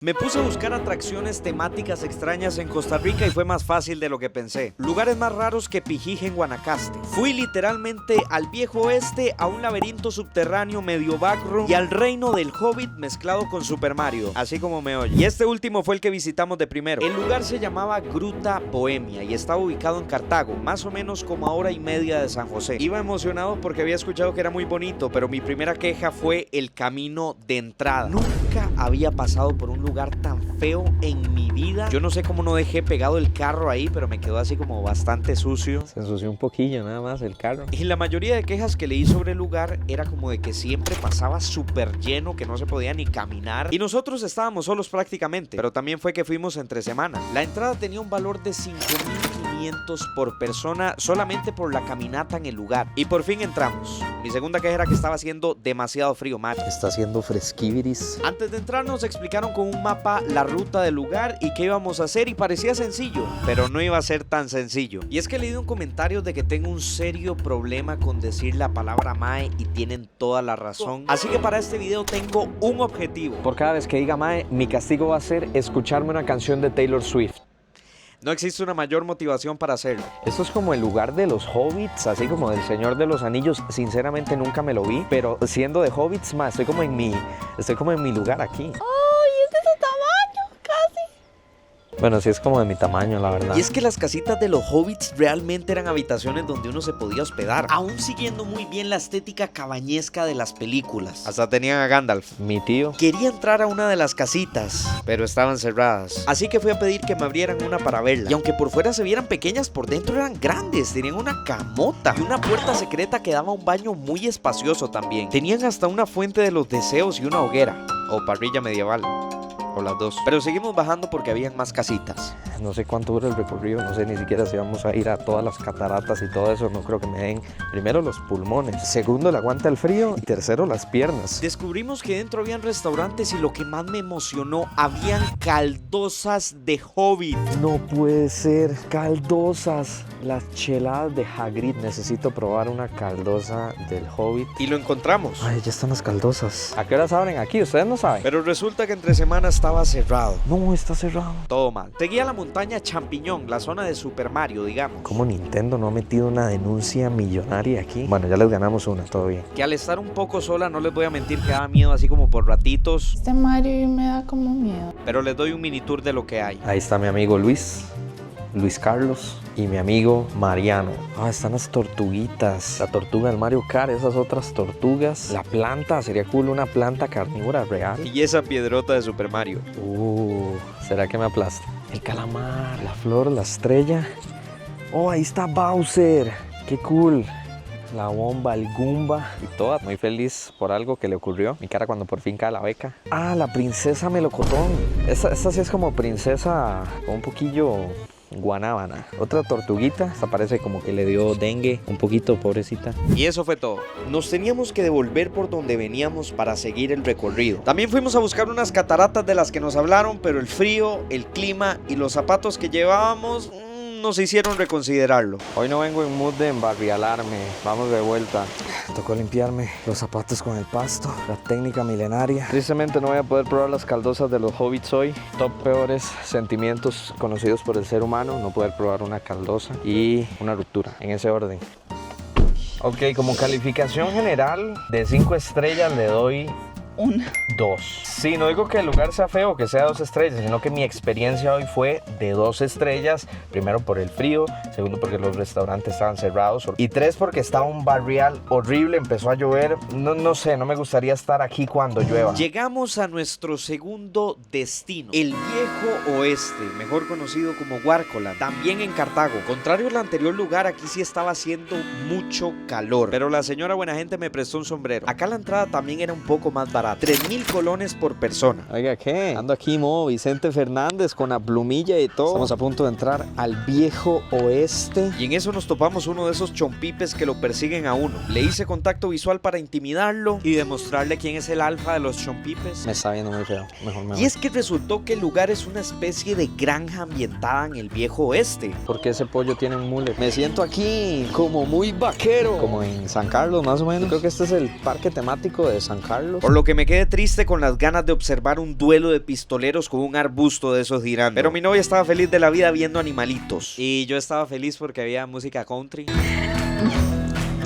Me puse a buscar atracciones temáticas extrañas en Costa Rica y fue más fácil de lo que pensé. Lugares más raros que Pijije en Guanacaste. Fui literalmente al viejo oeste, a un laberinto subterráneo medio backroom y al reino del Hobbit mezclado con Super Mario, así como me oye. Y este último fue el que visitamos de primero. El lugar se llamaba Gruta Bohemia y estaba ubicado en Cartago, más o menos como a hora y media de San José. Iba emocionado porque había escuchado que era muy bonito, pero mi primera queja fue el camino de entrada. Nunca había pasado por un lugar tan feo en mi vida. Yo no sé cómo no dejé pegado el carro ahí, pero me quedó así como bastante sucio. Se ensució un poquillo nada más el carro. Y la mayoría de quejas que leí sobre el lugar era como de que siempre pasaba súper lleno, que no se podía ni caminar. Y nosotros estábamos solos prácticamente, pero también fue que fuimos entre semana. La entrada tenía un valor de 5,500 por persona solamente por la caminata en el lugar. Y por fin entramos. Mi segunda queja era que estaba haciendo demasiado frío, man. Está haciendo fresquiviris. Antes de entrar nos explicaron con un mapa la ruta del lugar y qué íbamos a hacer y parecía sencillo, pero no iba a ser tan sencillo. Y es que he leído un comentario de que tengo un serio problema con decir la palabra mae y tienen toda la razón. Así que para este video tengo un objetivo. Por cada vez que diga mae, mi castigo va a ser escucharme una canción de Taylor Swift. No existe una mayor motivación para hacerlo. Esto es como el lugar de los hobbits, así como del Señor de los Anillos. Sinceramente nunca me lo vi, pero siendo de hobbits, más estoy como en mi lugar aquí. Bueno, sí es como de mi tamaño, la verdad. Y es que las casitas de los hobbits realmente eran habitaciones donde uno se podía hospedar, aún siguiendo muy bien la estética cabañesca de las películas. Hasta tenían a Gandalf. Mi tío Quería entrar a una de las casitas, pero estaban cerradas. Así que fui a pedir que me abrieran una para verla. Y aunque por fuera se vieran pequeñas, por dentro eran grandes. Tenían una camota y una puerta secreta que daba a un baño muy espacioso también. Tenían hasta una fuente de los deseos y una hoguera, o parrilla medieval. O las dos. Pero seguimos bajando porque habían más casitas. No sé cuánto dura el recorrido, no sé ni siquiera si vamos a ir a todas las cataratas y todo eso. No creo que me den, primero, los pulmones, segundo, el aguante al frío y tercero, las piernas. Descubrimos que dentro habían restaurantes y lo que más me emocionó, habían caldosas de Hobbit. No puede ser, caldosas, las cheladas de Hagrid. Necesito probar una caldosa del Hobbit. Y lo encontramos. Ay, ya están las caldosas. ¿A qué horas abren aquí? ¿Ustedes no saben? Pero resulta que entre semanas estaba cerrado. No, está cerrado. Todo mal. Seguía la montaña Champiñón, la zona de Super Mario, digamos. ¿Cómo Nintendo no ha metido una denuncia millonaria aquí? Bueno, ya les ganamos una, todo bien. Que al estar un poco sola, no les voy a mentir que daba miedo así como por ratitos. Este Mario me da como miedo. Pero les doy un mini tour de lo que hay. Ahí está mi amigo Luis Carlos y mi amigo Mariano. Ah, están las tortuguitas. La tortuga del Mario Kart, esas otras tortugas. La planta, sería cool una planta carnívora real. Y esa piedrota de Super Mario. ¿Será que me aplasta? El calamar, la flor, la estrella. Oh, ahí está Bowser. Qué cool. La bomba, el Goomba y toda. Muy feliz por algo que le ocurrió. Mi cara cuando por fin cae la beca. Ah, la princesa melocotón. Esta sí es como princesa con un poquillo guanábana. Otra tortuguita, esta parece como que le dio dengue un poquito, pobrecita. Y eso fue todo. Nos teníamos que devolver por donde veníamos para seguir el recorrido. También fuimos a buscar unas cataratas de las que nos hablaron, pero el frío, el clima y los zapatos que llevábamos nos hicieron reconsiderarlo. Hoy no vengo en mood de embarrialarme. Vamos de vuelta. Tocó limpiarme los zapatos con el pasto. La técnica milenaria. Tristemente no voy a poder probar las caldosas de los hobbits hoy. Top peores sentimientos conocidos por el ser humano. No poder probar una caldosa y una ruptura. En ese orden. Ok, como calificación general de 5 estrellas le doy 2. Sí, no digo que el lugar sea feo, que sea 2 estrellas, sino que mi experiencia hoy fue de 2 estrellas. Primero por el frío, segundo porque los restaurantes estaban cerrados y 3 porque estaba un barrial horrible, empezó a llover. No sé, no me gustaría estar aquí cuando llueva. Llegamos a nuestro segundo destino, el viejo oeste, mejor conocido como Guarcoland, también en Cartago. Contrario al anterior lugar, aquí sí estaba haciendo mucho calor, pero la señora buena gente me prestó un sombrero. Acá la entrada también era un poco más barata, 3,000 colones por persona. Oiga, ¿qué? Ando aquí modo Vicente Fernández con la plumilla y todo. Estamos a punto de entrar al viejo oeste. Y en eso nos topamos uno de esos chompipes que lo persiguen a uno. Le hice contacto visual para intimidarlo y demostrarle quién es el alfa de los chompipes. Me está viendo muy feo. Mejor me voy. Y es que resultó que el lugar es una especie de granja ambientada en el viejo oeste. ¿Por qué ese pollo tiene un mule? Me siento aquí como muy vaquero. Como en San Carlos, más o menos. Creo que este es el parque temático de San Carlos. Por lo que me quedé triste con las ganas de observar un duelo de pistoleros con un arbusto de esos girando. Pero mi novia estaba feliz de la vida viendo animalitos. Y yo estaba feliz porque había música country.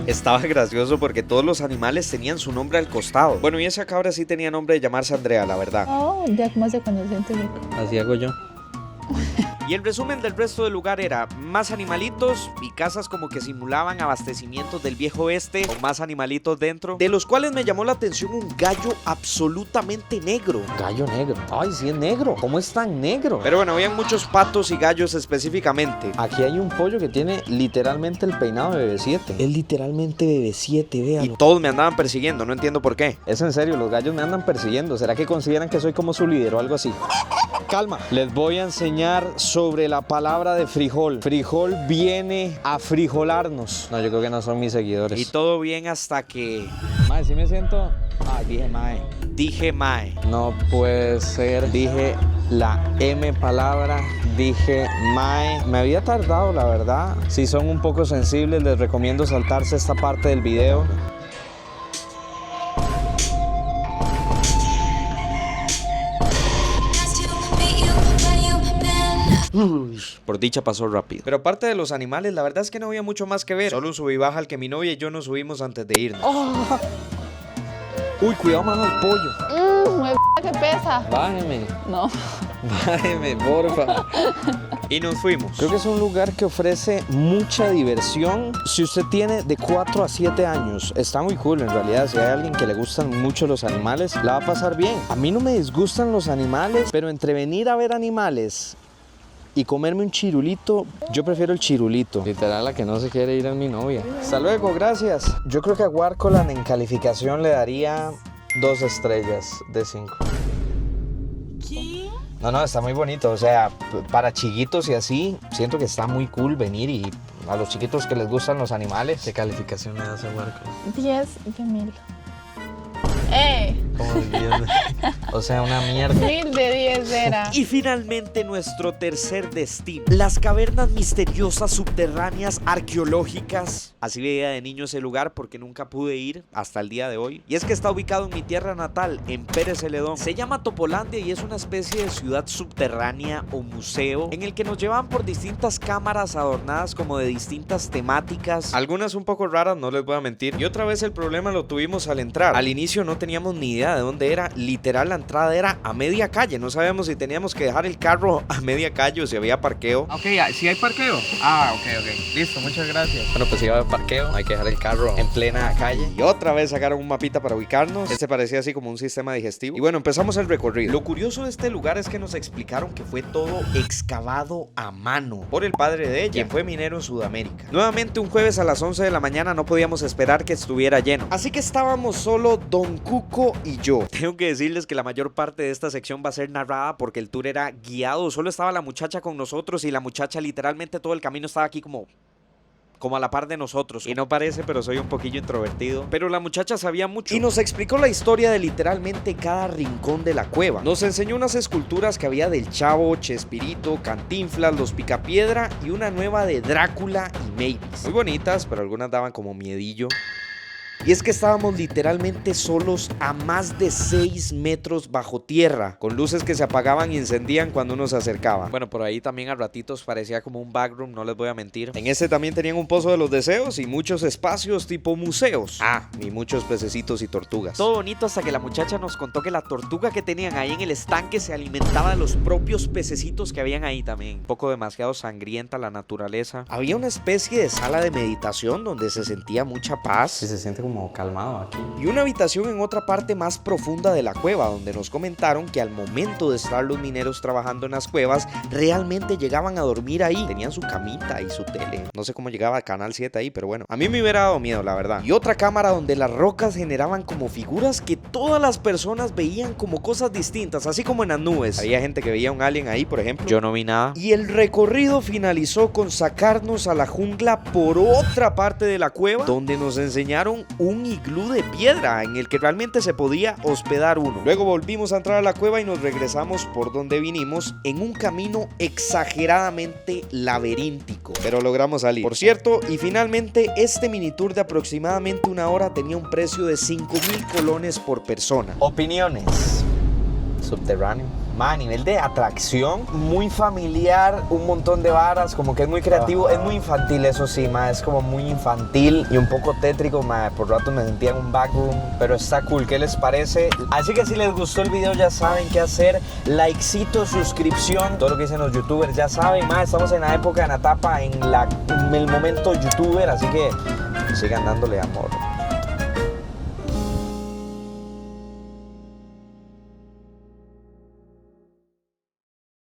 Estaba gracioso porque todos los animales tenían su nombre al costado. Bueno, y esa cabra sí tenía nombre de llamarse Andrea, la verdad. Oh, ya como se conoce en rico. Así hago yo. Y el resumen del resto del lugar era más animalitos y casas como que simulaban abastecimientos del viejo oeste con más animalitos dentro, de los cuales me llamó la atención un gallo absolutamente negro. Gallo negro. Ay, sí es negro. ¿Cómo es tan negro? Pero bueno, habían muchos patos y gallos específicamente. Aquí hay un pollo que tiene literalmente el peinado de BB7. Es literalmente BB7, Y véalo. todos me andaban persiguiendo, no entiendo por qué. Es en serio, los gallos me andan persiguiendo. ¿Será que consideran que soy como su líder o algo así? Calma. Les voy a enseñar sobre la palabra de frijol. Frijol viene a frijolarnos. No, yo creo que no son mis seguidores. Y todo bien hasta que Mae, ¿sí me siento? Ah, dije mae. dije mae. No puede ser. Dije la M palabra. Dije mae. Me había tardado, la verdad. Si son un poco sensibles, les recomiendo saltarse esta parte del video. Por dicha pasó rápido. Pero aparte de los animales, la verdad es que no había mucho más que ver. Solo un sub y baja al que mi novia y yo nos subimos antes de irnos. Oh. Uy, cuidado, mano, el pollo. ¿Qué pesa? Bájeme. No. Bájeme, porfa. Y nos fuimos. Creo que es un lugar que ofrece mucha diversión. Si usted tiene de 4 a 7 años, está muy cool en realidad. Si hay alguien que le gustan mucho los animales, la va a pasar bien. A mí no me disgustan los animales, pero entre venir a ver animales y comerme un chirulito, yo prefiero el chirulito. Literal, la que no se quiere ir es mi novia. Hasta luego, gracias. Yo creo que a Warcoland en calificación le daría 2 estrellas de 5. ¿Qué? No, está muy bonito. O sea, para chiquitos y así, siento que está muy cool venir y a los chiquitos que les gustan los animales. ¿Qué calificación le das a Warcoland? 10 de 1000. O sea, una mierda. 1000 de 10 era. Y finalmente nuestro tercer destino, las cavernas misteriosas subterráneas arqueológicas. Así veía de niño ese lugar porque nunca pude ir hasta el día de hoy. Y es que está ubicado en mi tierra natal, en Pérez Celedón. Se llama Topolandia y es una especie de ciudad subterránea o museo en el que nos llevan por distintas cámaras adornadas como de distintas temáticas. Algunas un poco raras, no les voy a mentir. Y otra vez el problema lo tuvimos al entrar. Al inicio no teníamos ni idea de dónde era. Literal, la entrada era a media calle. No sabíamos si teníamos que dejar el carro a media calle o si había parqueo. Ok, ¿sí hay parqueo? Ah, ok. Listo, muchas gracias. Bueno, pues si va a haber parqueo, hay que dejar el carro en plena calle. Y otra vez sacaron un mapita para ubicarnos. Este parecía así como un sistema digestivo. Y bueno, empezamos el recorrido. Lo curioso de este lugar es que nos explicaron que fue todo excavado a mano por el padre de ella, quien fue minero en Sudamérica. Nuevamente un jueves a las 11 de la mañana no podíamos esperar que estuviera lleno. Así que estábamos solo Don Cuco y yo. Tengo que decirles que la mayor parte de esta sección va a ser narrada porque el tour era guiado. Solo estaba la muchacha con nosotros y la muchacha literalmente todo el camino estaba aquí como a la par de nosotros. Y no parece, pero soy un poquillo introvertido. Pero la muchacha sabía mucho y nos explicó la historia de literalmente cada rincón de la cueva. Nos enseñó unas esculturas que había del Chavo, Chespirito, Cantinflas, los Picapiedra y una nueva de Drácula y Mavis. Muy bonitas, pero algunas daban como miedillo. Y es que estábamos literalmente solos a más de 6 metros bajo tierra, con luces que se apagaban y encendían cuando uno se acercaba. Bueno, por ahí también a ratitos parecía como un backroom, no les voy a mentir. En este también tenían un pozo de los deseos y muchos espacios tipo museos. Ah, y muchos pececitos y tortugas. Todo bonito hasta que la muchacha nos contó que la tortuga que tenían ahí en el estanque se alimentaba de los propios pececitos que habían ahí también. Un poco demasiado sangrienta la naturaleza. Había una especie de sala de meditación donde se sentía mucha paz. Sí, se siente como calmado aquí. Y una habitación en otra parte más profunda de la cueva, donde nos comentaron que al momento de estar los mineros trabajando en las cuevas, realmente llegaban a dormir ahí. Tenían su camita y su tele. No sé cómo llegaba Canal 7 ahí, pero bueno. A mí me hubiera dado miedo, la verdad. Y otra cámara donde las rocas generaban como figuras que todas las personas veían como cosas distintas, así como en las nubes. Había gente que veía un alien ahí, por ejemplo. Yo no vi nada. Y el recorrido finalizó con sacarnos a la jungla por otra parte de la cueva, donde nos enseñaron un iglú de piedra en el que realmente se podía hospedar uno. Luego volvimos a entrar a la cueva y nos regresamos por donde vinimos en un camino exageradamente laberíntico, pero logramos salir. Por cierto, y finalmente este mini tour de aproximadamente una hora tenía un precio de 5.000 colones por persona. Opiniones. Subterráneo. A nivel de atracción, muy familiar, un montón de varas, como que es muy creativo, es muy infantil, eso sí, es como muy infantil y un poco tétrico, por rato me sentía en un backroom, pero está cool. ¿Qué les parece? Así que si les gustó el video ya saben qué hacer, likecito, suscripción, todo lo que dicen los youtubers ya saben, estamos en la época, en la etapa, en el momento youtuber, así que sigan dándole amor.